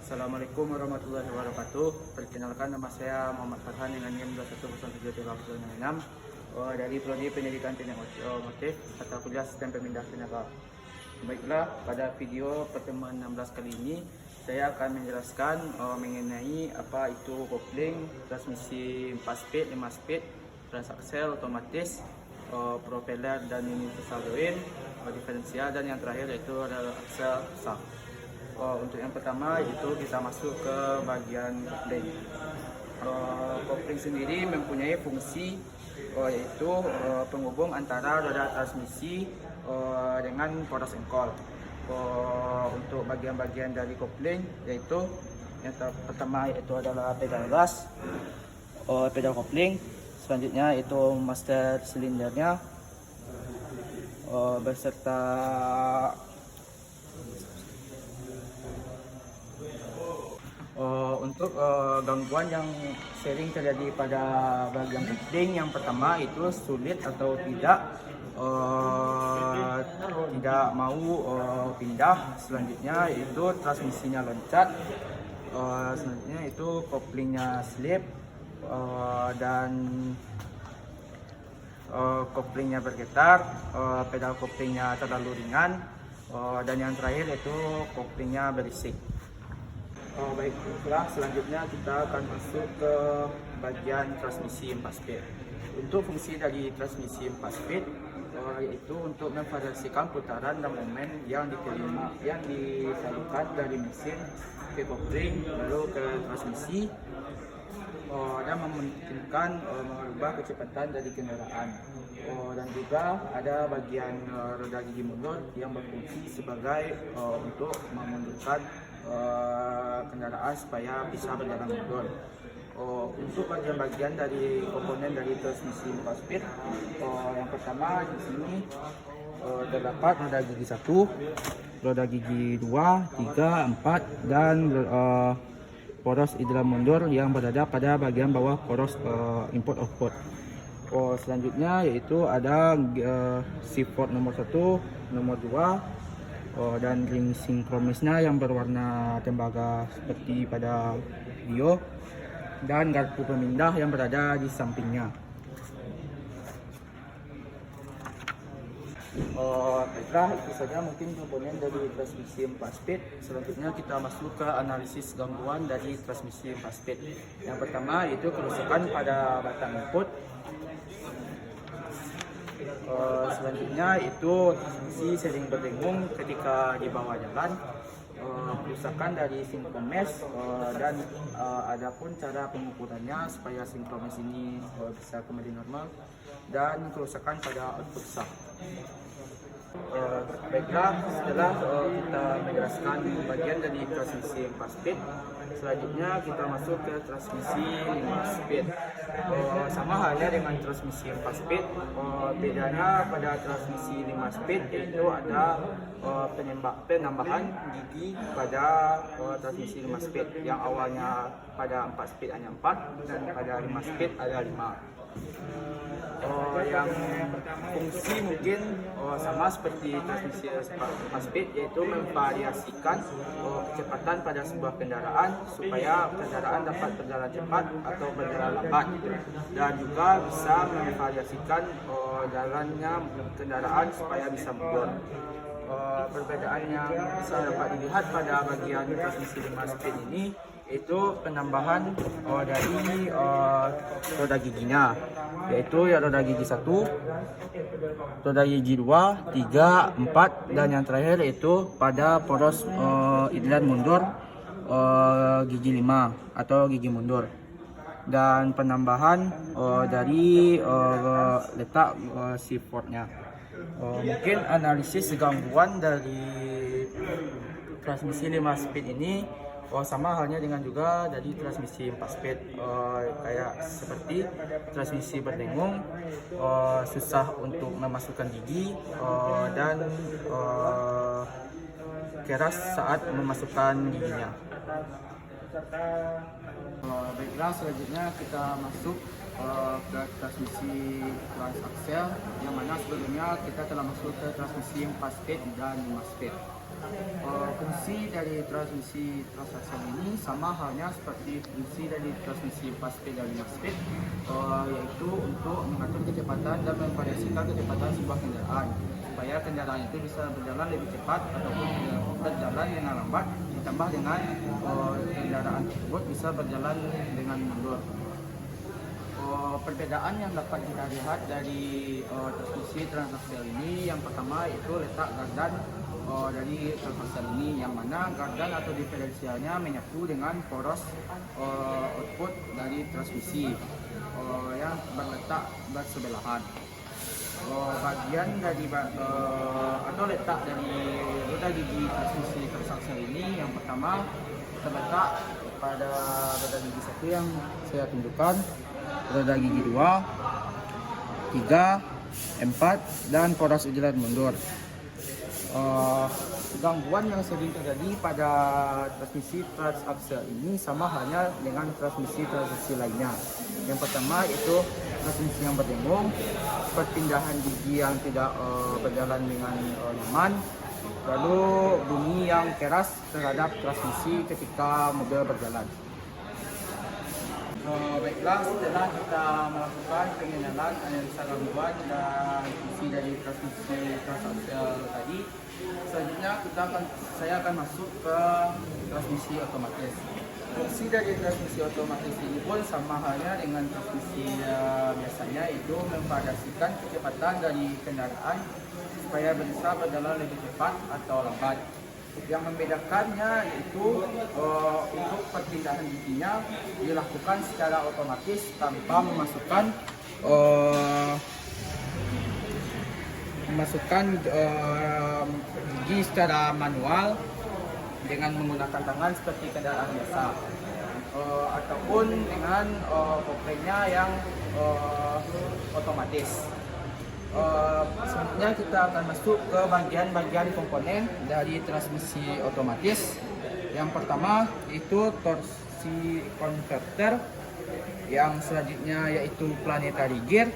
Assalamualaikum warahmatullahi wabarakatuh. Perkenalkan, nama saya Muhammad Farhan dengan NIM 210736 dari Prodi Pendidikan Teknik Otomotif atau kuliah Sistem Pemindah Tenaga. Baiklah, pada video pertemuan 16 kali ini saya akan menjelaskan mengenai apa itu kopling, transmisi 4 speed, 5 speed, transaksel otomatis, propeller dan unit saldoin, diferensial, dan yang terakhir yaitu adalah aksel saf. Untuk yang pertama itu kita masuk ke bagian kopling. Kopling sendiri mempunyai fungsi yaitu penghubung antara roda transmisi dengan poros engkol. Untuk bagian-bagian dari kopling yaitu yang pertama yaitu adalah pedal gas, pedal kopling. Selanjutnya itu master silindernya beserta untuk gangguan yang sering terjadi pada bagian kopling, yang pertama itu sulit atau tidak mau pindah. Selanjutnya itu transmisinya loncat. Selanjutnya itu koplingnya slip dan koplingnya bergetar, pedal koplingnya terlalu ringan, dan yang terakhir itu koplingnya berisik. Baiklah, selanjutnya kita akan masuk ke bagian transmisi 4 speed. Untuk fungsi dari transmisi 4 speed yaitu untuk memvariasikan putaran dan momen yang disalurkan dari mesin ke kopling lalu ke transmisi, dan memungkinkan mengubah kecepatan dari kendaraan. Dan juga ada bagian roda gigi mundur yang berfungsi sebagai untuk memundurkan kendaraan supaya bisa berjalan mundur. Untuk bagian-bagian dari komponen dari transmisi 4 speed, yang pertama di sini terdapat roda gigi 1, roda gigi 2, 3, 4, dan poros idler mundur yang berada pada bagian bawah poros input output. Selanjutnya yaitu ada shift port nomor 1, nomor 2, dan ring sinkronisnya yang berwarna tembaga seperti pada video, dan garpu pemindah yang berada di sampingnya. Baiklah, itu saja mungkin komponen dari transmisi 4 speed. Selanjutnya kita masuk ke analisis gangguan dari transmisi 4 speed. Yang pertama itu kerusakan pada batang input. Selanjutnya itu transmisi sering berdengung ketika di bawah jalan, kerusakan dari sinkromes, dan adapun cara pengukurannya supaya sinkromes ini bisa kembali normal, dan kerusakan pada output saf. Baiklah, setelah kita menjelaskan bagian dari transmisi 4 speed, selanjutnya kita masuk ke transmisi 5 speed. Sama halnya dengan transmisi 4 speed, bedanya pada transmisi 5 speed yaitu ada penambahan gigi pada transmisi 5 speed, yang awalnya pada 4 speed hanya 4 dan pada 5 speed ada 5. Yang fungsi mungkin sama seperti transmisi 4 speed, yaitu memvariasikan kecepatan pada sebuah kendaraan supaya kendaraan dapat berjalan cepat atau berjalan lambat, dan juga bisa memvariasikan jalannya kendaraan supaya bisa mundur. Perbedaan yang bisa dapat dilihat pada bagian transmisi 5 speed ini itu penambahan dari roda giginya, yaitu ya roda gigi 1, roda gigi 2, 3, 4, dan yang terakhir yaitu pada poros idler mundur gigi 5 atau gigi mundur, dan penambahan dari letak shift portnya. Mungkin analisis gangguan dari transmisi 5 speed ini sama halnya dengan juga dari transmisi 4 speed, kayak seperti transmisi berdengung, susah untuk memasukkan gigi, dan keras saat memasukkan giginya. Baiklah, selanjutnya kita masuk ke transmisi transaksel, yang mana sebelumnya kita telah masuk ke transmisi 4 speed dan 5 speed. Fungsi dari transmisi transaksi ini sama halnya seperti fungsi dari transmisi 4-speed dan 5-speed, yaitu untuk mengatur kecepatan dan memvariasikan kecepatan sebuah kendaraan supaya kendaraan itu bisa berjalan lebih cepat ataupun berjalan dengan lambat, ditambah dengan kendaraan tersebut bisa berjalan dengan mundur. Perbedaan yang dapat kita lihat dari transmisi transaksial ini, yang pertama itu letak gardan dari transaksial ini, yang mana gardan atau diferensialnya menyatu dengan poros output dari transmisi yang berletak bersebelahan. Bagian dari atau letak dari roda gigi transmisi transaksial ini, yang pertama terletak pada roda gigi 1 yang saya tunjukkan, roda gigi 2, 3, 4, dan poros ujian mundur. Gangguan yang sering terjadi pada transmisi transaksial ini sama halnya dengan transmisi transaksi lainnya. Yang pertama itu transmisi yang berdengung, perpindahan gigi yang tidak berjalan dengan nyaman, lalu bunyi yang keras terhadap transmisi ketika mobil berjalan. Baiklah, setelah kita melakukan pengenalan analisa gangguan dan fungsi dari transmisi transaksial tadi, selanjutnya saya akan masuk ke transmisi otomatis. Fungsi dari transmisi otomatis ini pun sama halnya dengan transmisi biasanya, itu memvariasikan kecepatan dari kendaraan supaya bisa berjalan lebih cepat atau lambat. Yang membedakannya yaitu untuk perpindahan giginya dilakukan secara otomatis tanpa memasukkan gigi secara manual dengan menggunakan tangan seperti kendaraan biasa, ataupun dengan koplingnya yang otomatis. Selanjutnya kita akan masuk ke bagian-bagian komponen dari transmisi otomatis. Yang pertama itu torsi converter, yang selanjutnya yaitu planetary gear,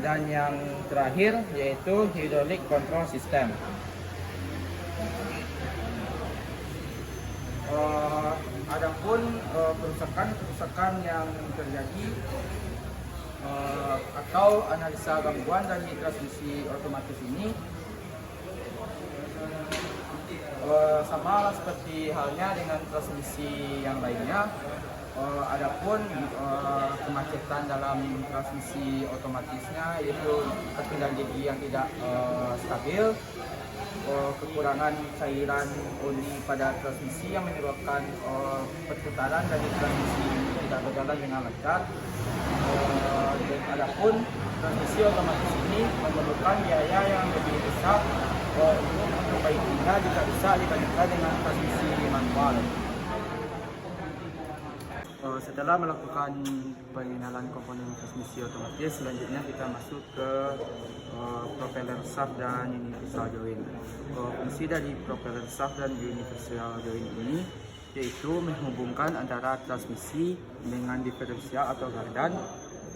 dan yang terakhir yaitu hydraulic control system. Adapun kerusakan yang terjadi atau analisa gangguan dari transmisi otomatis ini sama seperti halnya dengan transmisi yang lainnya. Adapun kemacetan dalam transmisi otomatisnya yaitu perpindahan gigi yang tidak stabil, kekurangan cairan oli pada transmisi yang menyebabkan perputaran dari transmisi tidak berjalan dengan lancar. Dan adapun transmisi otomatis ini memerlukan biaya yang lebih besar untuk memperbaikinya jika bisa dibandingkan dengan transmisi manual. Setelah melakukan pengenalan komponen transmisi otomatis, selanjutnya kita masuk ke propeller shaft dan universal joint. Fungsi dari propeller shaft dan universal joint ini yaitu menghubungkan antara transmisi dengan diferensial atau gardan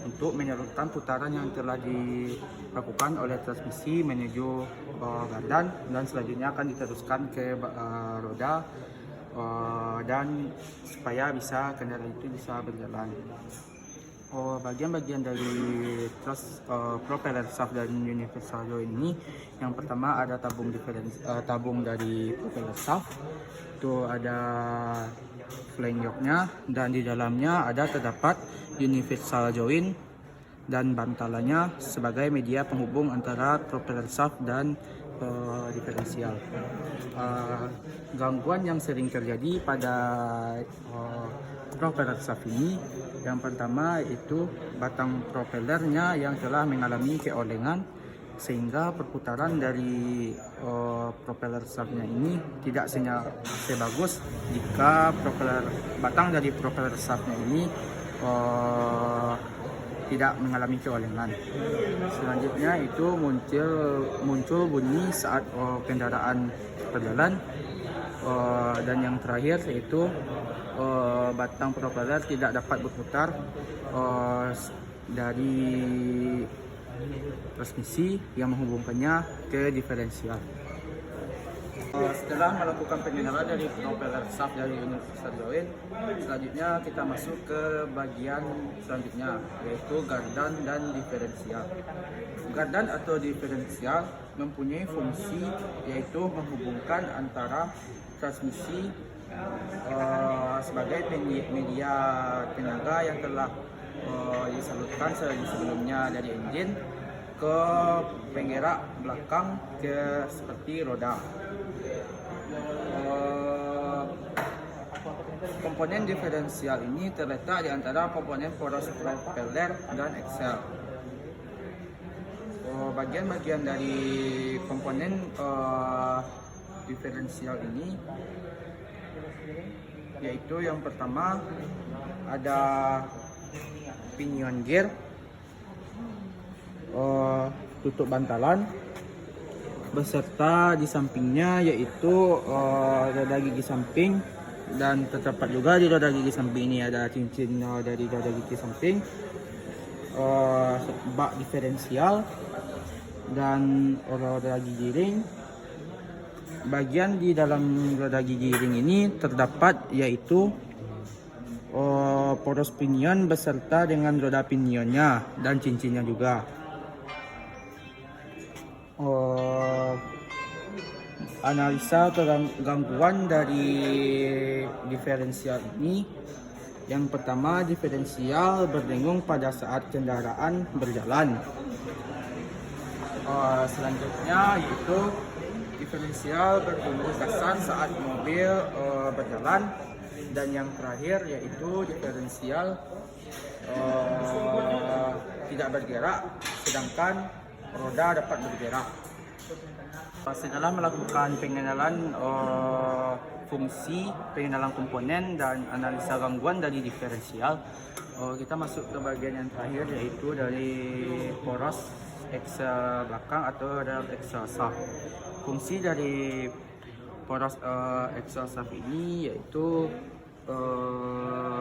untuk menyalurkan putaran yang telah dilakukan oleh transmisi menuju gardan, dan selanjutnya akan diteruskan ke roda dan supaya kendaraan itu bisa berjalan. Bagian-bagian dari propeller shaft dan universal joint ini, yang pertama ada tabung dari propeller shaft, itu ada flange yoke-nya, dan di dalamnya terdapat universal joint dan bantalannya sebagai media penghubung antara propeller shaft dan diferensial. Gangguan yang sering terjadi pada propeller shaft ini, yang pertama itu batang propellernya yang telah mengalami keolengan sehingga perputaran dari propeller shaftnya ini tidak sebagus jika batang dari propeller shaftnya ini tidak mengalami keolengan. Selanjutnya itu muncul bunyi saat kendaraan berjalan, dan yang terakhir yaitu batang propeller tidak dapat berputar dari transmisi yang menghubungkannya ke diferensial. Setelah melakukan pengenalan dari propeller shaft dari Universitas Join, selanjutnya kita masuk ke bagian selanjutnya, yaitu gardan dan diferensial. Gardan atau diferensial mempunyai fungsi yaitu menghubungkan antara transmisi sebagai media tenaga yang telah disalurkan sebelumnya dari engine ke penggerak belakang seperti roda. Komponen diferensial ini terletak di antara komponen poros propeller dan axle. Bagian-bagian dari komponen diferensial ini yaitu yang pertama ada pinion gear, tutup bantalan, beserta di sampingnya yaitu roda gigi samping, dan terdapat juga di roda gigi samping ini ada cincin dari roda gigi samping, bak diferensial, dan roda gigi ring. Bagian di dalam roda gigi ring ini terdapat yaitu poros pinion beserta dengan roda pinionnya dan cincinnya juga. Analisa gangguan dari diferensial ini, yang pertama, diferensial berdengung pada saat kendaraan berjalan. Selanjutnya yaitu diferensial bertumbuh kesan saat mobil berjalan, dan yang terakhir yaitu diferensial tidak bergerak sedangkan roda dapat bergerak. Setelah melakukan pengenalan fungsi, pengenalan komponen, dan analisa gangguan dari diferensial, kita masuk ke bagian yang terakhir yaitu dari poros axle belakang atau axle shaft. Fungsi dari poros axle shaft ini yaitu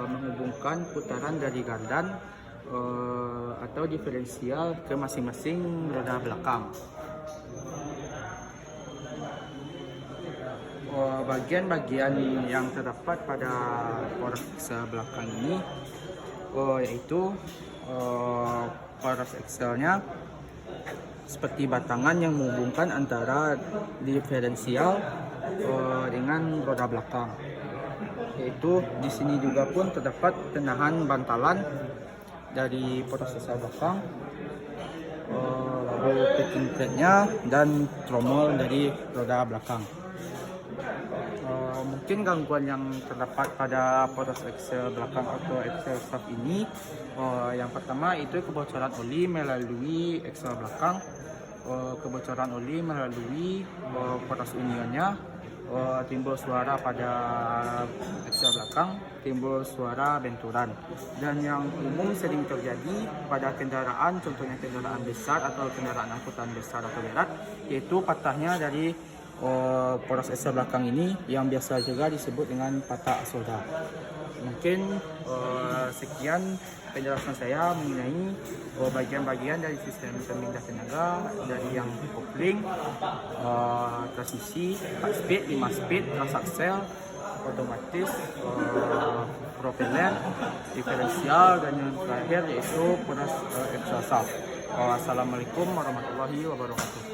menghubungkan putaran dari gardan atau diferensial ke masing-masing roda belakang. Bagian-bagian yang terdapat pada poros axle belakang ini yaitu poros axle-nya seperti batangan yang menghubungkan antara diferensial dengan roda belakang. Yaitu di sini juga pun terdapat penahan bantalan dari poros axle belakang, lalu packing plate-nya dan tromol dari roda belakang. Mungkin gangguan yang terdapat pada poros axle belakang atau axle shaft ini, yang pertama itu kebocoran oli melalui axle belakang, kebocoran oli melalui poros unionnya, timbul suara pada axle belakang, timbul suara benturan. Dan yang umum sering terjadi pada kendaraan, contohnya kendaraan besar atau kendaraan angkutan besar atau berat, yaitu patahnya dari poros axle belakang ini yang biasa juga disebut dengan patah soda. Mungkin sekian penjelasan saya mengenai bagian-bagian dari sistem pemindah tenaga, dari yang kopling, transmisi 4 speed, 5 speed, transaksel, otomatis, propeller, diferensial, dan yang terakhir yaitu poros axle shaft. Wassalamualaikum warahmatullahi wabarakatuh.